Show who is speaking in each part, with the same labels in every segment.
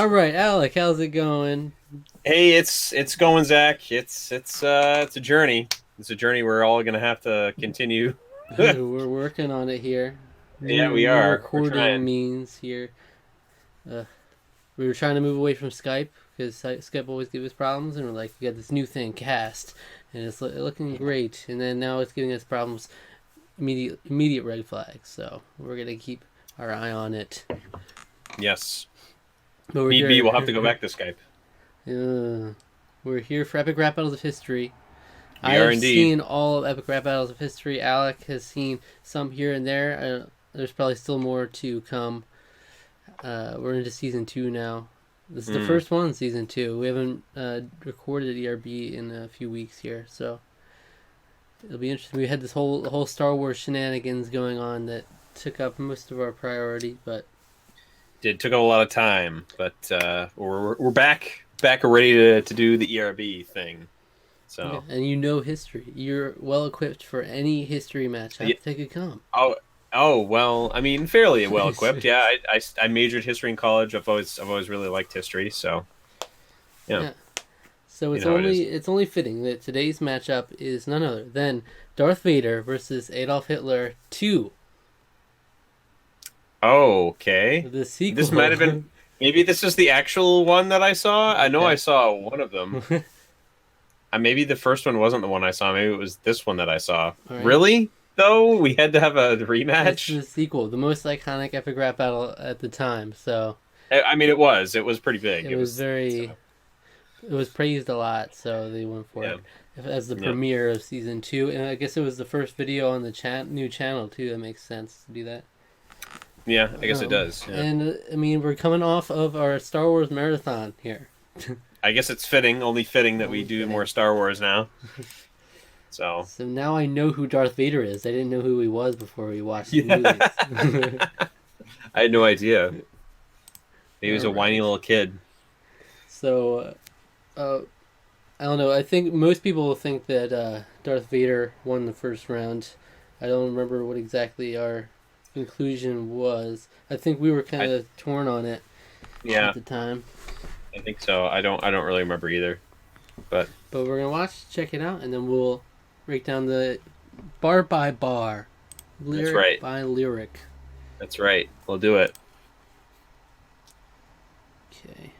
Speaker 1: All right, Alec, how's it going?
Speaker 2: Hey, it's going, Zach. It's a journey. It's a journey we're all gonna have to continue.
Speaker 1: We're working on it here.
Speaker 2: Yeah, we
Speaker 1: New
Speaker 2: are. We're
Speaker 1: recording
Speaker 2: trying.
Speaker 1: means here. Uh, we were trying to move away from Skype because Skype always gives us problems, and we're like, we got this new thing, Cast, and it's looking great. And then now it's giving us problems, immediate red flags. So we're gonna keep our eye on it.
Speaker 2: Yes.
Speaker 1: But we're
Speaker 2: Need be, we'll have to
Speaker 1: here.
Speaker 2: go back to Skype.
Speaker 1: We're here for Epic Rap Battles of History. I
Speaker 2: We are
Speaker 1: have
Speaker 2: indeed.
Speaker 1: seen all of Epic Rap Battles of History. Alec has seen some here and there. There's probably still more to come. We're into season 2 now. This is the first one in season 2. We haven't recorded ERB in a few weeks here, so it'll be interesting. We had this whole Star Wars shenanigans going on that took up most of our priority, but
Speaker 2: It took a lot of time, but we're back ready to do the ERB thing. So
Speaker 1: yeah, and you know history. You're well equipped for any history matchup that could come.
Speaker 2: oh well, I mean fairly well equipped. Yeah, I majored history in college. I've always really liked history. So yeah,
Speaker 1: Yeah. So
Speaker 2: you know how it is.
Speaker 1: it's only fitting that today's matchup is none other than Darth Vader versus Adolf Hitler 2,
Speaker 2: Oh, okay.
Speaker 1: the sequel.
Speaker 2: This might have been. Maybe this is the actual one that I saw. I know I saw one of them. Maybe the first one wasn't the one I saw. Maybe it was this one that I saw.
Speaker 1: All right.
Speaker 2: Really? Though we had to have a
Speaker 1: It's
Speaker 2: rematch.
Speaker 1: the sequel, the most iconic epic rap battle at the time. So
Speaker 2: I mean, it was. It was pretty big.
Speaker 1: it was very, it was praised a lot. So they went for
Speaker 2: Yeah.
Speaker 1: it as the
Speaker 2: Yeah.
Speaker 1: premiere of season 2, and I guess it was the first video on the new channel too. That makes sense to do that.
Speaker 2: Yeah, I guess it does. Yeah.
Speaker 1: And I mean, we're coming off of our Star Wars marathon here.
Speaker 2: I guess it's fitting, only fitting that we
Speaker 1: Only
Speaker 2: do
Speaker 1: fitting.
Speaker 2: more Star Wars now. So
Speaker 1: So now I know who Darth Vader is. I didn't know who he was before we watched the
Speaker 2: Yeah.
Speaker 1: movies.
Speaker 2: I had no idea. He was a
Speaker 1: Alright.
Speaker 2: whiny little kid.
Speaker 1: So, I don't know. I think most people think that Darth Vader won the first round. I don't remember what exactly our conclusion was. I think we were kind of torn on it
Speaker 2: Yeah,
Speaker 1: at the time.
Speaker 2: I think so. I don't really remember either. But
Speaker 1: But we're gonna check it out, and then we'll break down the bar by bar, lyric
Speaker 2: right.
Speaker 1: by lyric.
Speaker 2: that's right. We'll do it.
Speaker 1: Okay.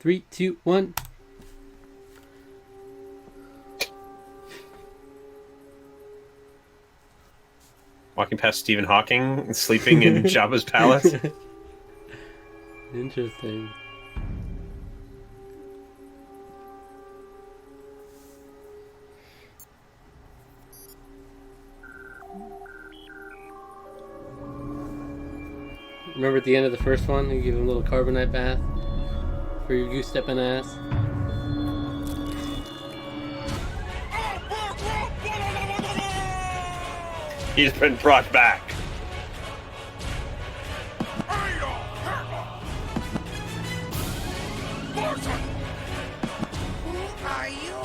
Speaker 1: Three, two, one.
Speaker 2: Walking past Stephen Hawking sleeping in Jabba's palace.
Speaker 1: Interesting. Remember at the end of the first one, you give him a little carbonite bath for your goose stepping ass.
Speaker 2: He's been brought back.
Speaker 3: Who are you?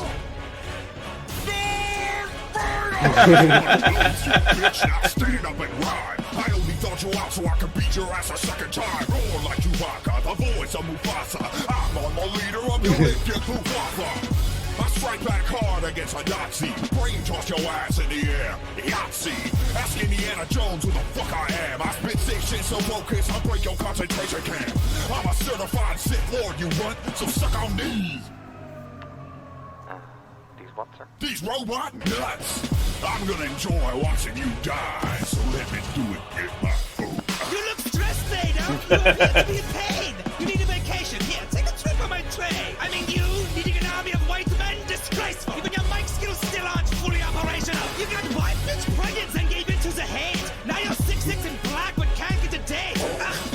Speaker 4: Bitch, now stand up and ride. I only thought you out so I could beat your ass a second time. Roar like Chewbacca, the voice of Mufasa. I'm on the leader of your Lincoln Luftwaffe. I strike back hard against a Nazi. Brain toss your ass in the air. Yahtzee. Ask Indiana Jones who the fuck I am. I spit sick shit so focused I'll break your concentration camp. I'm a certified Sith Lord, you runt, so suck on these.
Speaker 3: These what, sir?
Speaker 4: These robot nuts! I'm gonna enjoy watching you die, so let me do it with my food.
Speaker 5: You look stressed, Vader. You appear to be in pain. You need a vacation. Here, take a trip on my tray. I mean, you leading an army of white men, disgraceful. Even your mic skills still aren't fully operational. You got wife bitch pregnant and gave into the hate. Now you're 6'6" and black but can't get a date.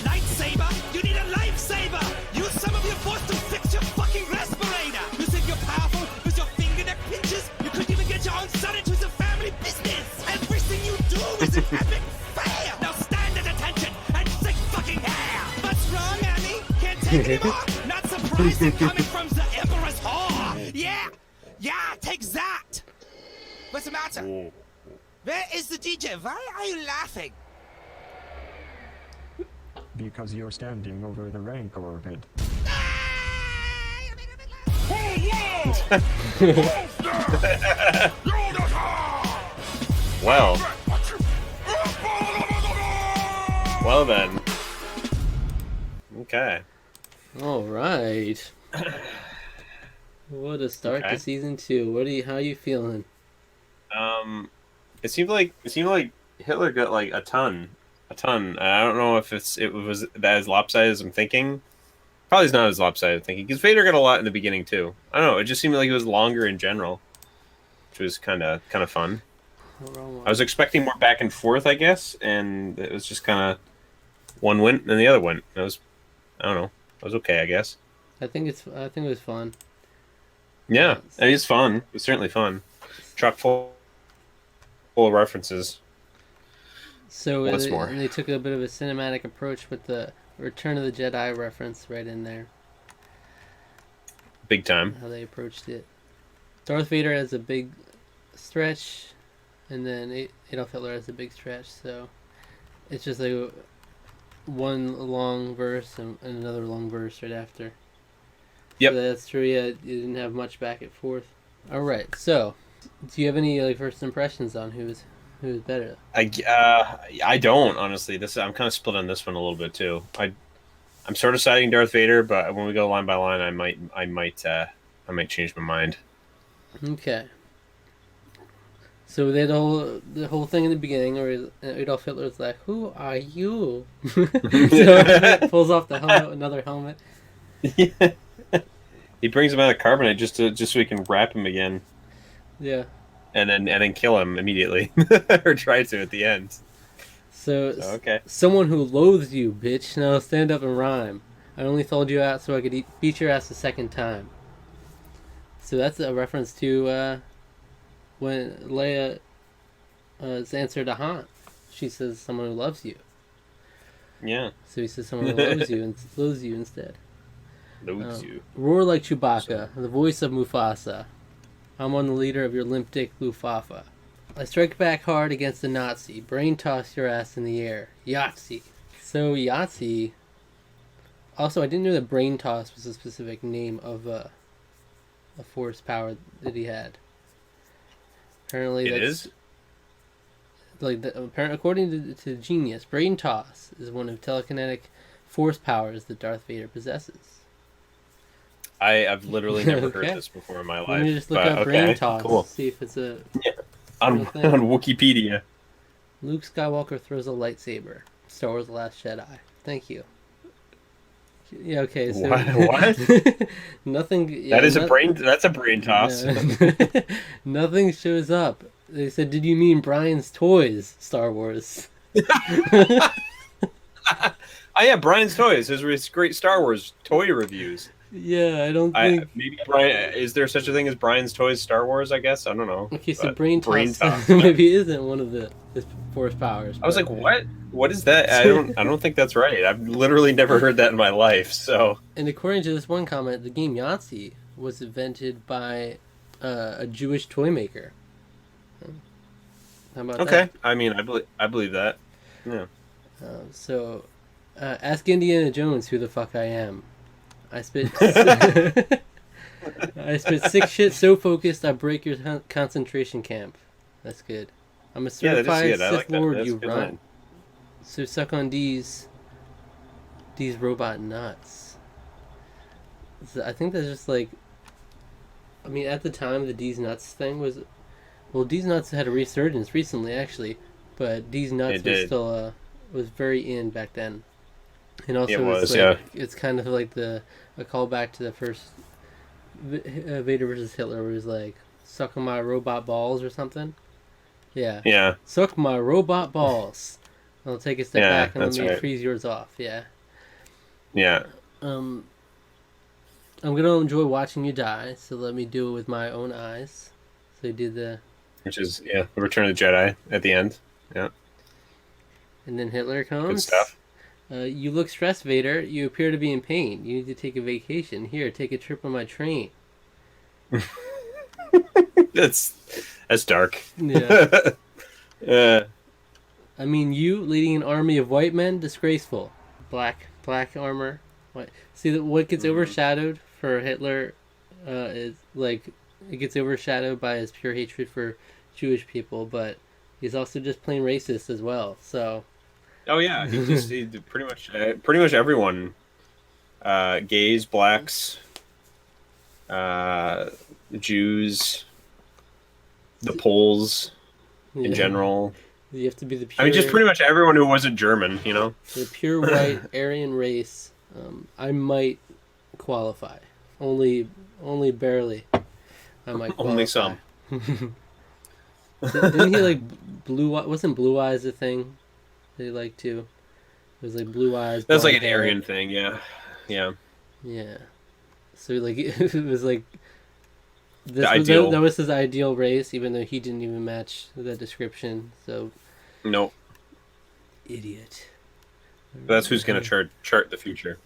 Speaker 5: Lightsaber. You need a lifesaver. Use some of your force to fix your fucking respirator. You think you're powerful with your fingerneck pinches? You couldn't even get your own son into the family business. Everything you do is an epic fail. Now stand at attention and think fucking hair. What's wrong, Annie? Can't take it anymore? Not surprising coming from the Emperor's whore. Yeah, take that. What's the matter? Where is the DJ? Why are you laughing?
Speaker 6: Because you're standing over the rank orbit.
Speaker 2: Well. Well then. Okay.
Speaker 1: All right. What a start to season 2. How are you feeling?
Speaker 2: It seemed like Hitler got like a ton. I don't know if it was that as lopsided as I'm thinking. Probably not as lopsided as I'm thinking, because Vader got a lot in the beginning too. I don't know. It just seemed like it was longer in general, which was kind of fun. I was expecting more back and forth, I guess, and it was just kind of one went and the other went. I don't know. It was okay, I guess.
Speaker 1: I think it was fun.
Speaker 2: Yeah, it is fun. It was certainly fun. Chock full of references.
Speaker 1: So they took a bit of a cinematic approach with the Return of the Jedi reference right in there.
Speaker 2: Big time.
Speaker 1: How they approached it. Darth Vader has a big stretch, and then Adolf Hitler has a big stretch. So it's just like one long verse and another long verse right after.
Speaker 2: Yep.
Speaker 1: So that's true. Yeah, you didn't have much back and forth. All right. So, do you have any first impressions on who's better?
Speaker 2: I don't, honestly. I'm kind of split on this one a little bit too. I'm sort of siding Darth Vader, but when we go line by line, I might change my mind.
Speaker 1: Okay. So they had the whole thing in the beginning, where Adolf Hitler's like, "Who are you?" So pulls off the helmet, another helmet.
Speaker 2: Yeah. He brings him out of carbonite just so he can wrap him again.
Speaker 1: Yeah.
Speaker 2: And then kill him immediately, or try to at the end.
Speaker 1: So
Speaker 2: okay.
Speaker 1: Someone who loathes you, bitch. Now stand up and rhyme. I only sold you out so I could beat your ass a second time. So that's a reference to when Leia is answer to Han. She says someone who loves you.
Speaker 2: Yeah.
Speaker 1: So he says someone who loves you and loathes you instead.
Speaker 2: Loathes you.
Speaker 1: Roar like Chewbacca, the voice of Mufasa. I'm on the leader of your limp dick Luftwaffe. I strike back hard against the Nazi. Brain toss your ass in the air. Yahtzee. So Yahtzee. Also, I didn't know that brain toss was a specific name of a force power that he had. Apparently,
Speaker 2: it is.
Speaker 1: According to Genius, brain toss is one of telekinetic force powers that Darth Vader possesses.
Speaker 2: I've literally never heard this before in my life.
Speaker 1: Let me just look up brain toss.
Speaker 2: Cool.
Speaker 1: See if it's a
Speaker 2: on Wikipedia.
Speaker 1: Luke Skywalker throws a lightsaber. Star Wars: The Last Jedi. Thank you. Yeah. Okay. So
Speaker 2: what?
Speaker 1: Nothing. Yeah,
Speaker 2: That's a brain toss.
Speaker 1: Yeah. Nothing shows up. They said, "Did you mean Brian's Toys, Star Wars?"
Speaker 2: Oh yeah, Brian's Toys. His great Star Wars toy reviews.
Speaker 1: Yeah, I don't think.
Speaker 2: Maybe Brian. Is there such a thing as Brian's Toys Star Wars? I guess I don't know.
Speaker 1: Okay, so brain toss maybe isn't one of his force powers.
Speaker 2: I was like, what? What is that? I don't think that's right. I've literally never heard that in my life. So.
Speaker 1: And according to this one comment, the game Yahtzee was invented by a Jewish toy maker. How about that?
Speaker 2: Okay, I mean, I believe that. Yeah.
Speaker 1: Ask Indiana Jones who the fuck I am. I spit sick shit so focused I break your concentration camp. That's good. I'm a certified Sith Lord, you run. Line. So suck on these robot nuts. So I think that's just like, I mean, at the time the D's nuts thing was, well, D's nuts had a resurgence recently actually, but D's nuts was still was very in back then. And also it's kind of like a callback to the first Vader versus Hitler, where he's like, suck on my robot balls or something. Yeah.
Speaker 2: Yeah.
Speaker 1: Suck my robot balls. I'll take a step back and let me freeze yours off. Yeah.
Speaker 2: Yeah.
Speaker 1: I'm gonna enjoy watching you die, so let me do it with my own eyes. So he did the...
Speaker 2: Which is, the Return of the Jedi at the end. Yeah.
Speaker 1: And then Hitler comes.
Speaker 2: Good stuff.
Speaker 1: You look stressed, Vader. You appear to be in pain. You need to take a vacation. Here, take a trip on my train.
Speaker 2: That's dark.
Speaker 1: Yeah. I mean, you leading an army of white men, disgraceful. Black armor. What? See that what gets overshadowed for Hitler is like it gets overshadowed by his pure hatred for Jewish people, but he's also just plain racist as well. So
Speaker 2: Oh yeah, he pretty much everyone, gays, blacks, Jews, the Poles in general.
Speaker 1: you have to be the pure.
Speaker 2: I mean, just pretty much everyone who wasn't German, you know.
Speaker 1: The pure white Aryan race. I might qualify, only barely. I might qualify.
Speaker 2: Only some.
Speaker 1: Didn't he like blue? Wasn't blue eyes a thing? They like to. It was like blue eyes.
Speaker 2: That's like an
Speaker 1: blonde hair.
Speaker 2: Aryan thing, yeah.
Speaker 1: Yeah. So like it was like
Speaker 2: The ideal.
Speaker 1: that was his ideal race, even though he didn't even match the description. So
Speaker 2: Nope.
Speaker 1: idiot.
Speaker 2: That's who's gonna chart the future.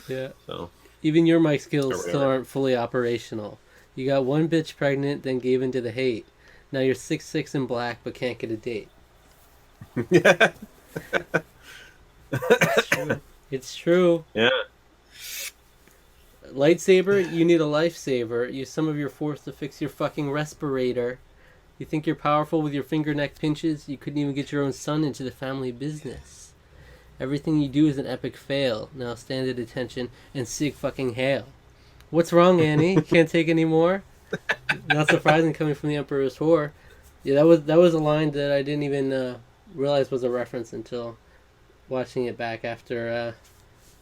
Speaker 1: Yeah.
Speaker 2: So
Speaker 1: Even your mic
Speaker 2: Or
Speaker 1: skills
Speaker 2: whatever.
Speaker 1: still aren't fully operational. You got one bitch pregnant, then gave in to the hate. Now you're 6'6" and black, but can't get a date.
Speaker 2: yeah.
Speaker 1: It's true. It's true.
Speaker 2: Yeah.
Speaker 1: Lightsaber, you need a lifesaver. Use some of your force to fix your fucking respirator. You think you're powerful with your finger neck pinches? You couldn't even get your own son into the family business. Everything you do is an epic fail. Now stand at attention and sig fucking hail. What's wrong, Annie? Can't take any more? Not surprising coming from the Emperor's whore. Yeah, that was a line that I didn't even realize was a reference until watching it back after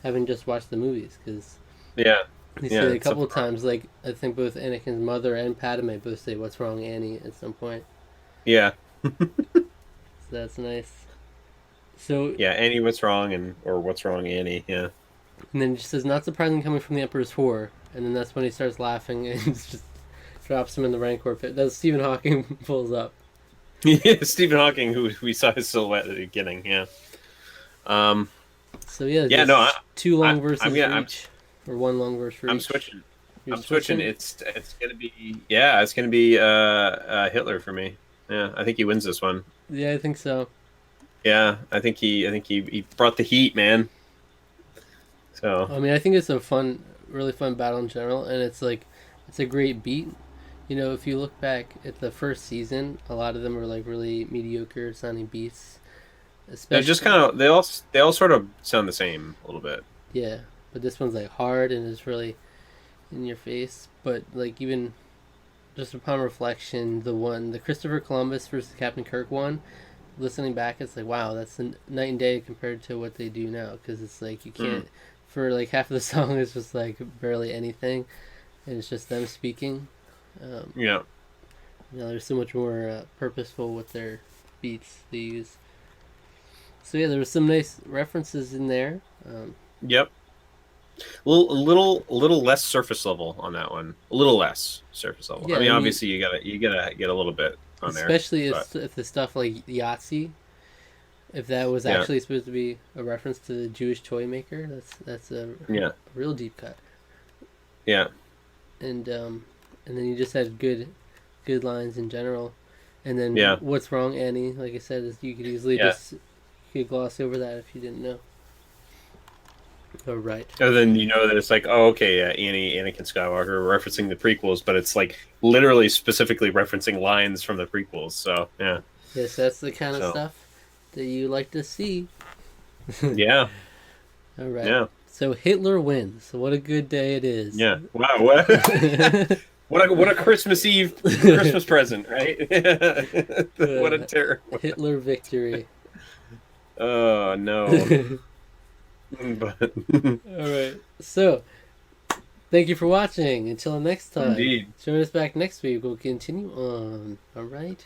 Speaker 1: having just watched the movies. Because
Speaker 2: Yeah.
Speaker 1: they
Speaker 2: Yeah,
Speaker 1: say it a
Speaker 2: it's
Speaker 1: couple
Speaker 2: a-
Speaker 1: of times, like, I think both Anakin's mother and Padme both say, "What's wrong, Annie?" at some point.
Speaker 2: Yeah.
Speaker 1: So that's nice. So,
Speaker 2: Yeah, Annie, what's wrong? Or what's wrong, Annie? Yeah.
Speaker 1: and then it just says, "Not surprising coming from the Emperor's whore." And then that's when he starts laughing and just drops him in the Rancor pit. That's Stephen Hawking pulls up.
Speaker 2: Yeah, Stephen Hawking, who we saw his silhouette at the beginning. Yeah.
Speaker 1: So yeah,
Speaker 2: Yeah,
Speaker 1: just
Speaker 2: no,
Speaker 1: two long
Speaker 2: I'm
Speaker 1: verses
Speaker 2: gonna-
Speaker 1: for
Speaker 2: I'm-
Speaker 1: each. Or one long verse for
Speaker 2: I'm
Speaker 1: each.
Speaker 2: switching.
Speaker 1: You're
Speaker 2: I'm switching. It's gonna be Hitler for me. Yeah, I think he wins this one.
Speaker 1: Yeah, I think so.
Speaker 2: Yeah, I think he brought the heat, man. So
Speaker 1: I mean, I think it's a really fun battle in general, and it's like, it's a great beat. You know, if you look back at the first season, a lot of them were like really mediocre sounding beats.
Speaker 2: they're just kind of they all sort of sound the same a little bit.
Speaker 1: Yeah, but this one's like hard and it's really in your face. But like even just upon reflection, the Christopher Columbus versus Captain Kirk one, listening back, it's like wow, that's a night and day compared to what they do now. Because it's like you can't for like half of the song is just like barely anything, and it's just them speaking.
Speaker 2: Yeah.
Speaker 1: You know, they're so much more purposeful with their beats they use. So yeah, there was some nice references in there.
Speaker 2: Yep. A little less surface level on that one. A little less surface level.
Speaker 1: Yeah,
Speaker 2: I mean,
Speaker 1: I mean-
Speaker 2: obviously you gotta get a little bit on there.
Speaker 1: Especially
Speaker 2: but-
Speaker 1: if the stuff like Yahtzee, if that was
Speaker 2: Yeah.
Speaker 1: actually supposed to be a reference to the Jewish toy maker, that's a
Speaker 2: Yeah.
Speaker 1: real deep cut.
Speaker 2: Yeah.
Speaker 1: And then you just had good lines in general, and then
Speaker 2: Yeah.
Speaker 1: what's wrong, Annie? Like I said, is you could easily
Speaker 2: Yeah.
Speaker 1: you could gloss over that if you didn't know. Oh right.
Speaker 2: And then you know that it's like, oh, okay, yeah, Anakin Skywalker referencing the prequels, but it's like literally specifically referencing lines from the prequels. So yeah,
Speaker 1: Yes, that's the kind of
Speaker 2: So.
Speaker 1: stuff that you like to see.
Speaker 2: yeah,
Speaker 1: All right.
Speaker 2: yeah,
Speaker 1: So Hitler wins. What a good day it is.
Speaker 2: yeah. Wow, what a Christmas Eve Christmas present, right? What a terrible.
Speaker 1: Hitler victory.
Speaker 2: Oh no. But
Speaker 1: All right. So, thank you for watching. Until next time.
Speaker 2: Indeed.
Speaker 1: Join us back next week. We'll continue on. All right.